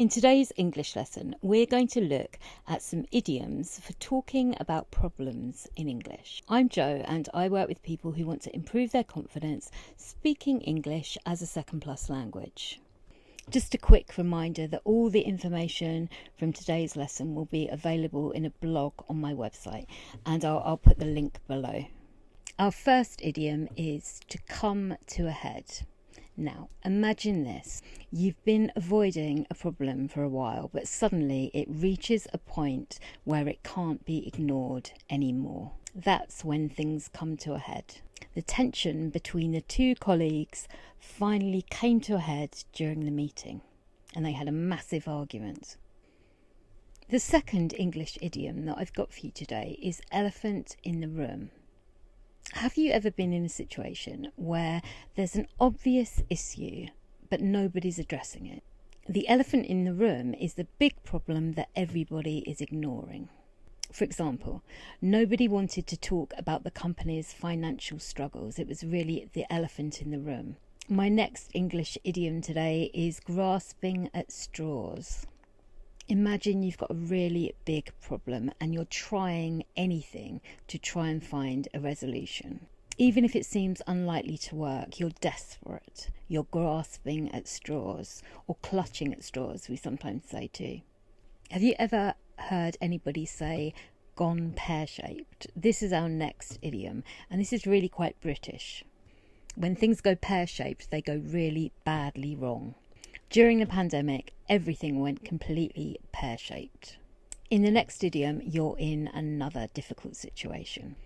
In today's English lesson, we're going to look at some idioms for talking about problems in English. I'm Jo and I work with people who want to improve their confidence speaking English as a second plus language. Just a quick reminder that all the information from today's lesson will be available in a blog on my website, and I'll put the link below. Our first idiom is to come to a head. Now, imagine this. You've been avoiding a problem for a while, but suddenly it reaches a point where it can't be ignored anymore. That's when things come to a head. The tension between the two colleagues finally came to a head during the meeting, and they had a massive argument. The second English idiom that I've got for you today is elephant in the room. Have you ever been in a situation where there's an obvious issue but nobody's addressing it? The elephant in the room is the big problem that everybody is ignoring. For example, nobody wanted to talk about the company's financial struggles. It was really the elephant in the room. My next English idiom today is grasping at straws. Imagine you've got a really big problem and you're trying anything to try and find a resolution. Even if it seems unlikely to work, you're desperate. You're grasping at straws, or clutching at straws, we sometimes say too. Have you ever heard anybody say, gone pear-shaped? This is our next idiom, and this is really quite British. When things go pear-shaped, they go really badly wrong. During the pandemic, everything went completely pear-shaped. In the next idiom, you're in another difficult situation.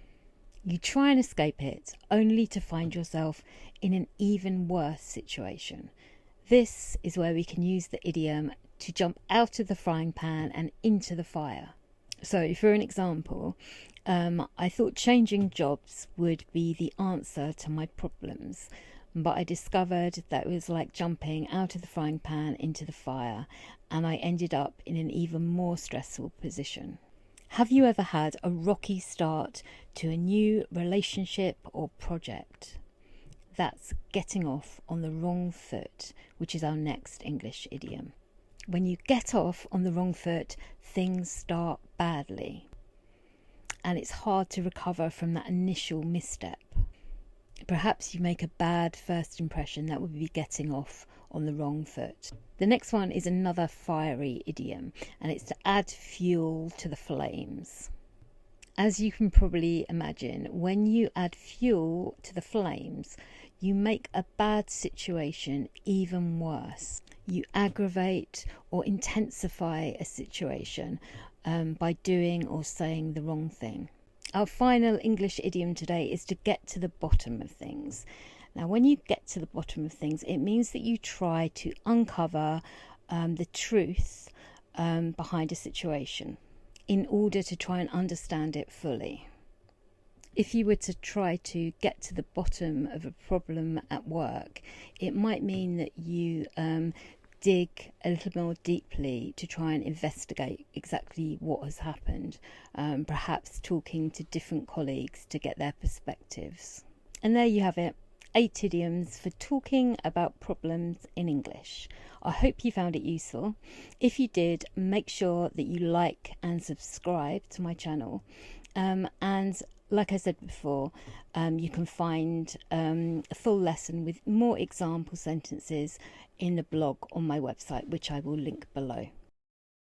You try and escape it, only to find yourself in an even worse situation. This is where we can use the idiom to jump out of the frying pan and into the fire. So, for an example, I thought changing jobs would be the answer to my problems. But I discovered that it was like jumping out of the frying pan into the fire, and I ended up in an even more stressful position. Have you ever had a rocky start to a new relationship or project? That's getting off on the wrong foot, which is our next English idiom. When you get off on the wrong foot, things start badly, and it's hard to recover from that initial misstep. Perhaps you make a bad first impression. That would be getting off on the wrong foot. The next one is another fiery idiom, and it's to add fuel to the flames. As you can probably imagine, when you add fuel to the flames, you make a bad situation even worse. You aggravate or intensify a situation by doing or saying the wrong thing. Our final English idiom today is to get to the bottom of things. Now, when you get to the bottom of things, it means that you try to uncover the truth behind a situation in order to try and understand it fully. If you were to try to get to the bottom of a problem at work, it might mean that you dig a little more deeply to try and investigate exactly what has happened, perhaps talking to different colleagues to get their perspectives. And there you have it, 8 idioms for talking about problems in English. I hope you found it useful. If you did, make sure that you like and subscribe to my channel. And like I said before, you can find a full lesson with more example sentences in the blog on my website, which I will link below.